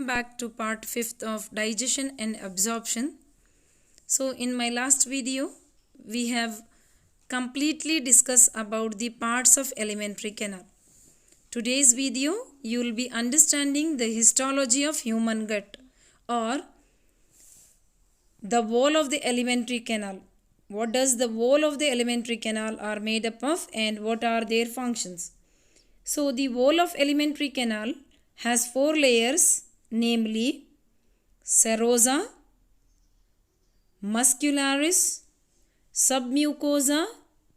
Welcome back to part 5th of digestion and absorption. So in my last video we have completely discussed about the parts of alimentary canal. Today's video you will be understanding the histology of human gut or the wall of the alimentary canal. What does the wall of the alimentary canal are made up of and what are their functions? So the wall of alimentary canal has 4 layers, namely serosa, muscularis, submucosa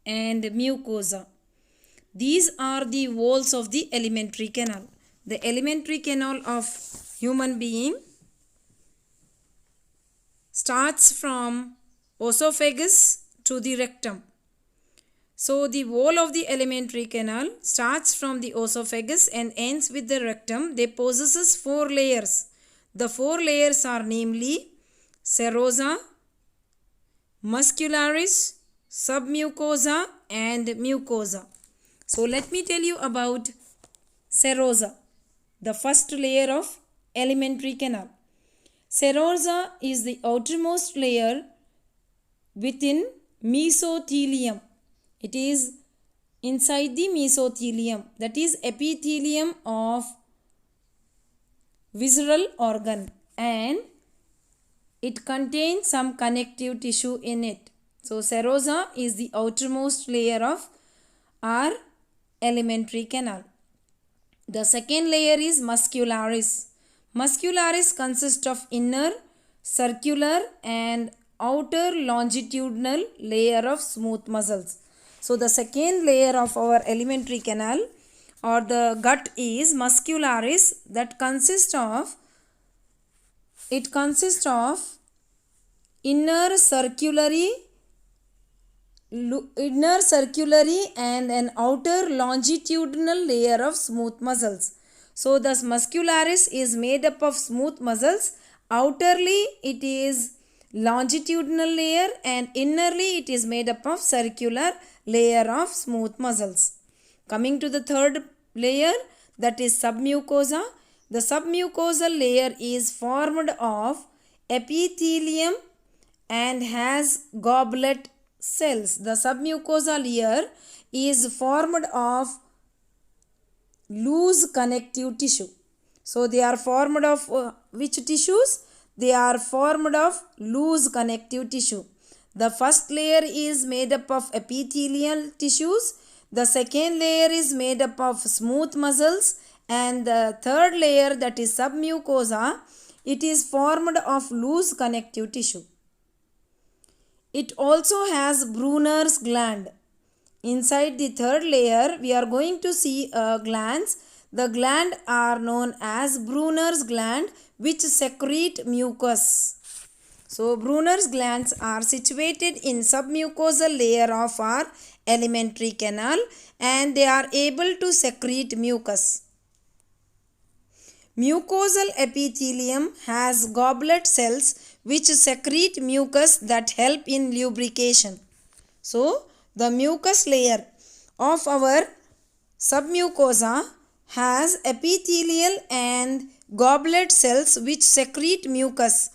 and mucosa. These are the walls of the alimentary canal. The alimentary canal of human being starts from esophagus to the rectum. So the wall of the alimentary canal starts from the esophagus and ends with the rectum. They possesses 4 layers. The 4 layers are namely serosa, muscularis, submucosa and mucosa. So let me tell you about serosa, the first layer of alimentary canal. Serosa is the outermost layer within mesothelium. It is inside the mesothelium, that is epithelium of visceral organ, and it contains some connective tissue in it. So serosa is the outermost layer of our alimentary canal. The second layer is muscularis. Muscularis consists of inner, circular and outer longitudinal layer of smooth muscles. So the second layer of our alimentary canal or the gut is muscularis, that consists of inner circulatory and an outer longitudinal layer of smooth muscles. So the muscularis is made up of smooth muscles. Outerly it is longitudinal layer and innerly it is made up of circular layer of smooth muscles. Coming to the third layer, that is submucosa. The submucosal layer is formed of epithelium and has goblet cells. The submucosal layer is formed of loose connective tissue. So they are formed of which tissues? They are formed of loose connective tissue. The first layer is made up of epithelial tissues. The second layer is made up of smooth muscles. And the third layer, that is submucosa, it is formed of loose connective tissue. It also has Brunner's gland. Inside the third layer, we are going to see glands. The glands are known as Brunner's gland, which secrete mucus. So Brunner's glands are situated in submucosal layer of our alimentary canal and they are able to secrete mucus. Mucosal epithelium has goblet cells which secrete mucus that help in lubrication. So the mucus layer of our submucosa has epithelial and goblet cells which secrete mucus.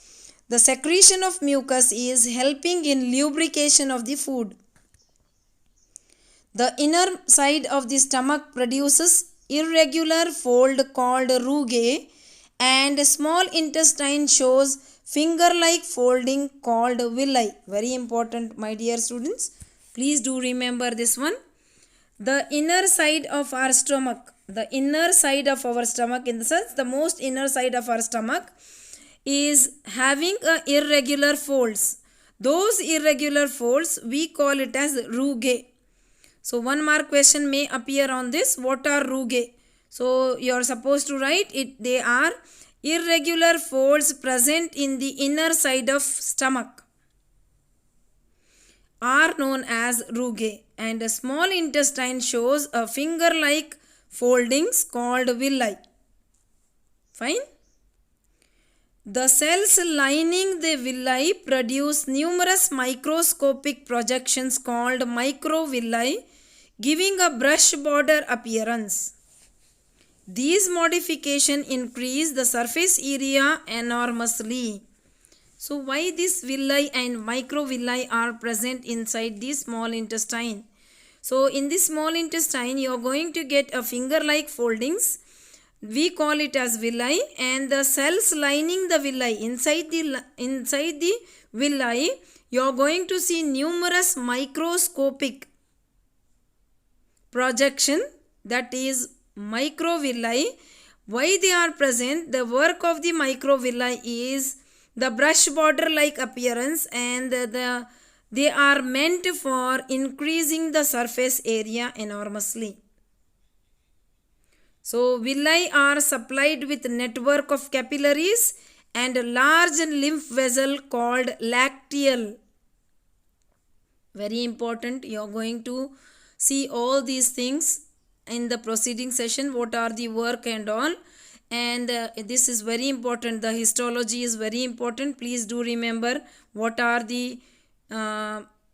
The secretion of mucus is helping in lubrication of the food. The inner side of the stomach produces irregular fold called rugae and small intestine shows finger-like folding called villi. Very important, my dear students. Please do remember this one. The inner side of our stomach, in the sense the most inner side of our stomach is having irregular folds. Those irregular folds we call it as rugae. So 1 mark question may appear on this. What are rugae? So you are supposed to write it. They are irregular folds present in the inner side of stomach are known as rugae, and a small intestine shows a finger-like foldings called villi. Fine. The cells lining the villi produce numerous microscopic projections called microvilli, giving a brush border appearance. These modification increase the surface area enormously. So why this villi and microvilli are present inside the small intestine? So in the small intestine you are going to get a finger like foldings. We call it as villi, and the cells lining the villi, inside the villi you are going to see numerous microscopic projection, that is microvilli. Why they are present? The work of the microvilli is the brush border like appearance, and they are meant for increasing the surface area enormously. So villi are supplied with network of capillaries and a large lymph vessel called lacteal. Very important, you are going to see all these things in the proceeding session, what are the work and all. And this is very important, the histology is very important. Please do remember what are the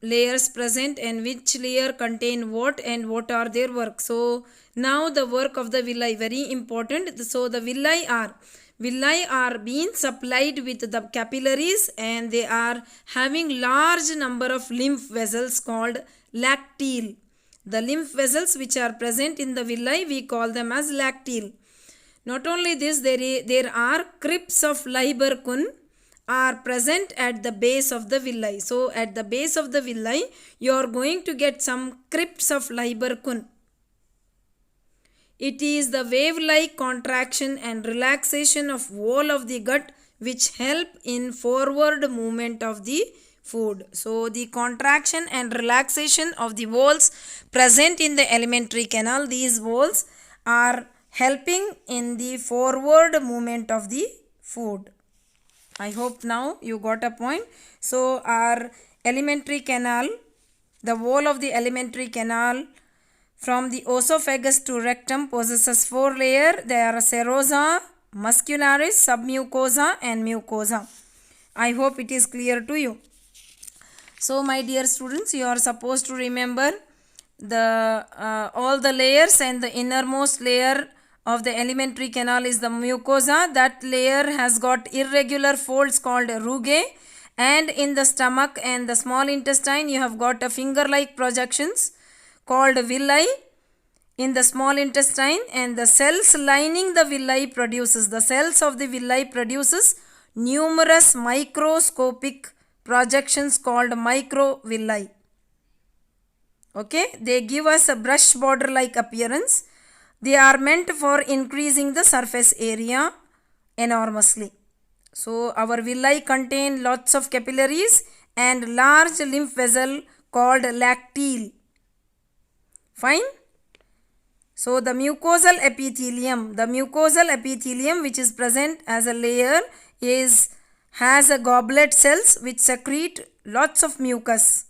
layers present and which layer contain what and what are their work. So now the work of the villi, very important. So the villi are being supplied with the capillaries, and they are having large number of lymph vessels called lacteal. The lymph vessels which are present in the villi, we call them as lacteal. Not only this, there are crypts of Lieberkühn are present at the base of the villi. So at the base of the villi you are going to get some crypts of Lieberkühn. It is the wave-like contraction and relaxation of wall of the gut which help in forward movement of the food. So the contraction and relaxation of the walls present in the alimentary canal, these walls are helping in the forward movement of the food. I hope now you got a point. So our alimentary canal, the wall of the alimentary canal from the esophagus to rectum possesses 4 layers. They are serosa, muscularis, submucosa and mucosa. I hope it is clear to you. So my dear students, you are supposed to remember the all the layers, and the innermost layer of the alimentary canal is the mucosa. That layer has got irregular folds called rugae, and in the stomach and the small intestine you have got a finger like projections called villi in the small intestine, and the cells lining the villi produces numerous microscopic projections called microvilli. Okay, they give us a brush border like appearance. They are meant for increasing the surface area enormously. So our villi contain lots of capillaries and large lymph vessel called lacteal. Fine. So the mucosal epithelium which is present as a layer has a goblet cells which secrete lots of mucus.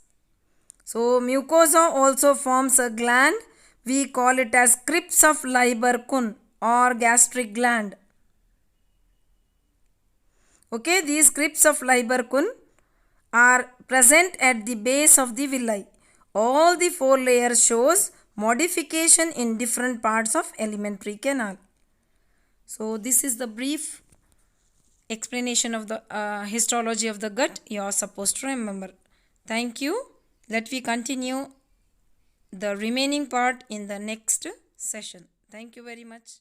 So mucosa also forms a gland. We call it as crypts of Lieberkühn or gastric gland. Okay, these crypts of Lieberkühn are present at the base of the villi. All the 4 layers shows modification in different parts of alimentary canal. So this is the brief explanation of the histology of the gut you are supposed to remember. Thank you. Let me continue the remaining part in the next session. Thank you very much.